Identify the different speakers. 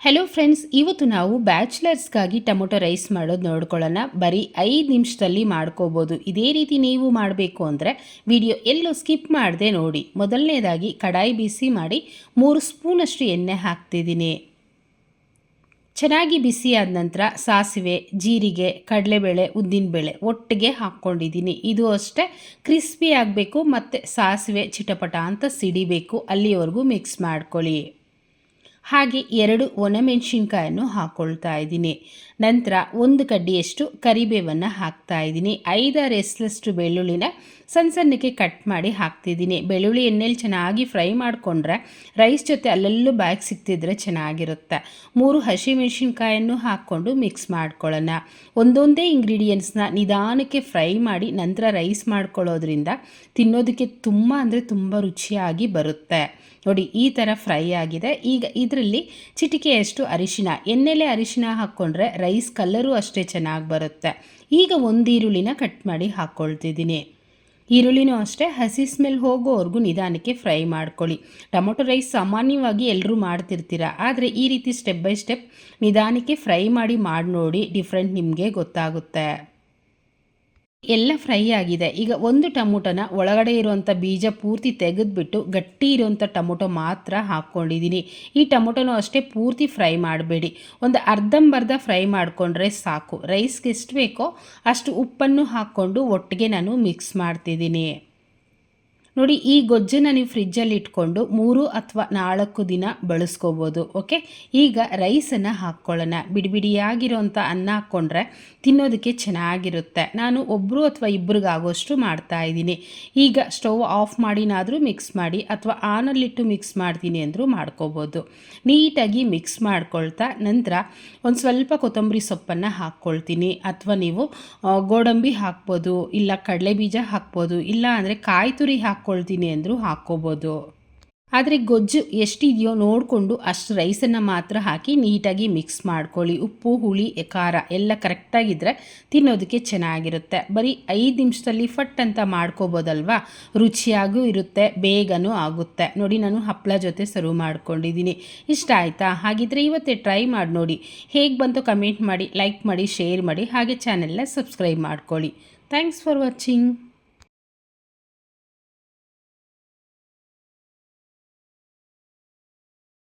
Speaker 1: Hello friends, ಇವತ್ತು ನಾವು ಬ್ಯಾಚುಲರ್ಸ್ಗಾಗಿ tomato rice ಮಾಡೋದು ನೋಡ್ಕೊಳ್ಳೋಣ. ಬರೀ 5 ನಿಮಿಷದಲ್ಲಿ ಮಾಡ್ಕೋಬೋದು. ಇದೇ ರೀತಿ ನೀವು ಮಾಡಬೇಕು ಅಂದರೆ ವಿಡಿಯೋ ಎಲ್ಲೂ ಸ್ಕಿಪ್ ಮಾಡದೆ ನೋಡಿ. ಮೊದಲನೇದಾಗಿ ಕಡಾಯಿ ಬಿಸಿ ಮಾಡಿ 3 ಸ್ಪೂನಷ್ಟು ಎಣ್ಣೆ ಹಾಕ್ತಿದ್ದೀನಿ. ಚೆನ್ನಾಗಿ ಬಿಸಿಯಾದ ನಂತರ ಸಾಸಿವೆ, ಜೀರಿಗೆ, ಕಡಲೆಬೇಳೆ, ಉದ್ದಿನಬೇಳೆ ಒಟ್ಟಿಗೆ ಹಾಕ್ಕೊಂಡಿದ್ದೀನಿ. ಇದು ಅಷ್ಟೇ ಕ್ರಿಸ್ಪಿ ಆಗಬೇಕು ಮತ್ತು ಸಾಸಿವೆ ಚಿಟಪಟ ಅಂತ ಸಿಡಿಬೇಕು. ಅಲ್ಲಿವರೆಗೂ ಮಿಕ್ಸ್ ಮಾಡ್ಕೊಳ್ಳಿ. ಹಾಗೆ 2 ಒಣಮೆಣಸಿನ್ಕಾಯನ್ನು ಹಾಕ್ಕೊಳ್ತಾ ಇದ್ದೀನಿ. ನಂತರ 1 ಕಡ್ಡಿಯಷ್ಟು ಕರಿಬೇವನ್ನು ಹಾಕ್ತಾ ಇದ್ದೀನಿ. 5-6 ಎಸಳಷ್ಟು ಬೆಳ್ಳುಳ್ಳಿನ ಸಣ್ಣಕ್ಕೆ ಕಟ್ ಮಾಡಿ ಹಾಕ್ತಿದ್ದೀನಿ. ಬೆಳ್ಳುಳ್ಳಿ ಎಣ್ಣೆಲಿ ಚೆನ್ನಾಗಿ ಫ್ರೈ ಮಾಡಿಕೊಂಡ್ರೆ ರೈಸ್ ಜೊತೆ ಅಲ್ಲೆಲ್ಲೂ ಬ್ಯಾಗ್ ಸಿಗ್ತಿದ್ರೆ ಚೆನ್ನಾಗಿರುತ್ತೆ. 3 ಹಸಿಮೆಣಸಿನ್ಕಾಯನ್ನು ಹಾಕ್ಕೊಂಡು ಮಿಕ್ಸ್ ಮಾಡ್ಕೊಳ್ಳೋಣ. ಒಂದೊಂದೇ ಇಂಗ್ರೀಡಿಯೆಂಟ್ಸ್ನ ನಿಧಾನಕ್ಕೆ ಫ್ರೈ ಮಾಡಿ ನಂತರ ರೈಸ್ ಮಾಡ್ಕೊಳ್ಳೋದ್ರಿಂದ ತಿನ್ನೋದಕ್ಕೆ ತುಂಬ ರುಚಿಯಾಗಿ ಬರುತ್ತೆ. ನೋಡಿ, ಈ ಥರ ಫ್ರೈ ಆಗಿದೆ. ಈಗ ಇದರಲ್ಲಿ ಚಿಟಿಕೆಯಷ್ಟು ಅರಿಶಿನ, ಎಣ್ಣೆಲೆ ಅರಿಶಿನ ಹಾಕ್ಕೊಂಡ್ರೆ ರೈಸ್ ಕಲರು ಅಷ್ಟೇ ಚೆನ್ನಾಗಿ ಬರುತ್ತೆ. ಈಗ 1 ಈರುಳ್ಳಿನ ಕಟ್ ಮಾಡಿ ಹಾಕ್ಕೊಳ್ತಿದ್ದೀನಿ. ಈರುಳ್ಳಿನೂ ಅಷ್ಟೇ ಹಸಿ ಸ್ಮೆಲ್ ಹೋಗೋವರೆಗೂ ನಿಧಾನಕ್ಕೆ ಫ್ರೈ ಮಾಡ್ಕೊಳ್ಳಿ. ಟೊಮೊಟೊ ರೈಸ್ ಸಾಮಾನ್ಯವಾಗಿ ಎಲ್ಲರೂ ಮಾಡ್ತಿರ್ತೀರ, ಆದರೆ ಈ ರೀತಿ ಸ್ಟೆಪ್ ಬೈ ಸ್ಟೆಪ್ ನಿಧಾನಕ್ಕೆ ಫ್ರೈ ಮಾಡಿ ನೋಡಿ, ಡಿಫ್ರೆಂಟ್ ನಿಮಗೆ ಗೊತ್ತಾಗುತ್ತೆ. ಎಲ್ಲ ಫ್ರೈ ಆಗಿದೆ. ಈಗ 1 ಟೊಮೊಟೊನ ಒಳಗಡೆ ಇರುವಂಥ ಬೀಜ ಪೂರ್ತಿ ತೆಗೆದುಬಿಟ್ಟು ಗಟ್ಟಿ ಇರುವಂಥ ಟೊಮೊಟೊ ಮಾತ್ರ ಹಾಕ್ಕೊಂಡಿದ್ದೀನಿ. ಈ ಟೊಮೊಟೊನೂ ಅಷ್ಟೇ ಪೂರ್ತಿ ಫ್ರೈ ಮಾಡಬೇಡಿ, ಒಂದು ಅರ್ಧಂಬರ್ಧ ಫ್ರೈ ಮಾಡಿಕೊಂಡ್ರೆ ಸಾಕು. ರೈಸ್ಗೆ ಎಷ್ಟು ಬೇಕೋ ಅಷ್ಟು ಉಪ್ಪನ್ನು ಹಾಕ್ಕೊಂಡು ಒಟ್ಟಿಗೆ ನಾನು ಮಿಕ್ಸ್ ಮಾಡ್ತಿದ್ದೀನಿ. ನೋಡಿ, ಈ ಗೊಜ್ಜನ್ನು ನೀವು ಫ್ರಿಜ್ಜಲ್ಲಿ ಇಟ್ಕೊಂಡು 3 ಅಥವಾ 4 ದಿನ ಬಳಸ್ಕೋಬೋದು. ಓಕೆ, ಈಗ ರೈಸನ್ನು ಹಾಕ್ಕೊಳ್ಳೋಣ. ಬಿಡಿಯಾಗಿರೋಂಥ ಅನ್ನ ಹಾಕ್ಕೊಂಡ್ರೆ ತಿನ್ನೋದಕ್ಕೆ ಚೆನ್ನಾಗಿರುತ್ತೆ. ನಾನು ಒಬ್ಬರು ಅಥವಾ ಇಬ್ಬರಿಗಾಗೋಷ್ಟು ಮಾಡ್ತಾಯಿದ್ದೀನಿ. ಈಗ ಸ್ಟವ್ ಆಫ್ ಮಾಡಿನಾದರೂ ಮಿಕ್ಸ್ ಮಾಡಿ ಅಥವಾ ಆನಲ್ಲಿಟ್ಟು ಮಿಕ್ಸ್ ಮಾಡ್ತೀನಿ ಅಂದರೂ ಮಾಡ್ಕೋಬೋದು. ನೀಟಾಗಿ ಮಿಕ್ಸ್ ಮಾಡ್ಕೊಳ್ತಾ ನಂತರ ಒಂದು ಸ್ವಲ್ಪ ಕೊತ್ತಂಬರಿ ಸೊಪ್ಪನ್ನು ಹಾಕ್ಕೊಳ್ತೀನಿ. ಅಥವಾ ನೀವು ಗೋಡಂಬಿ ಹಾಕ್ಬೋದು, ಇಲ್ಲ ಕಡಲೆ ಬೀಜ ಹಾಕ್ಬೋದು, ಇಲ್ಲ ಅಂದರೆ ಕಾಯಿ ತುರಿ ಹಾಕ್ಕೊಳ್ತೀನಿ ಅಂದರೂ ಹಾಕ್ಕೋಬೋದು. ಆದರೆ ಗೊಜ್ಜು ಎಷ್ಟಿದೆಯೋ ನೋಡಿಕೊಂಡು ಅಷ್ಟು ರೈಸನ್ನು ಮಾತ್ರ ಹಾಕಿ ನೀಟಾಗಿ ಮಿಕ್ಸ್ ಮಾಡ್ಕೊಳ್ಳಿ. ಉಪ್ಪು, ಹುಳಿ, ಖಾರ ಎಲ್ಲ ಕರೆಕ್ಟಾಗಿದ್ದರೆ ತಿನ್ನೋದಕ್ಕೆ ಚೆನ್ನಾಗಿರುತ್ತೆ. ಬರೀ 5 ನಿಮಿಷದಲ್ಲಿ ಫಟ್ ಅಂತ ಮಾಡ್ಕೋಬೋದಲ್ವಾ, ರುಚಿಯಾಗೂ ಇರುತ್ತೆ, ಬೇಗನೂ ಆಗುತ್ತೆ. ನೋಡಿ, ನಾನು ಹಪ್ಪಳ ಜೊತೆ ಸರ್ವ್ ಮಾಡ್ಕೊಂಡಿದ್ದೀನಿ. ಇಷ್ಟ ಆಯಿತಾ? ಹಾಗಿದ್ರೆ ಇವತ್ತೇ ಟ್ರೈ ಮಾಡಿ ನೋಡಿ. ಹೇಗೆ ಬಂತು ಕಮೆಂಟ್ ಮಾಡಿ, ಲೈಕ್ ಮಾಡಿ, ಶೇರ್ ಮಾಡಿ, ಹಾಗೆ ಚಾನೆಲ್ನ ಸಬ್ಸ್ಕ್ರೈಬ್ ಮಾಡ್ಕೊಳ್ಳಿ. Thanks for watching.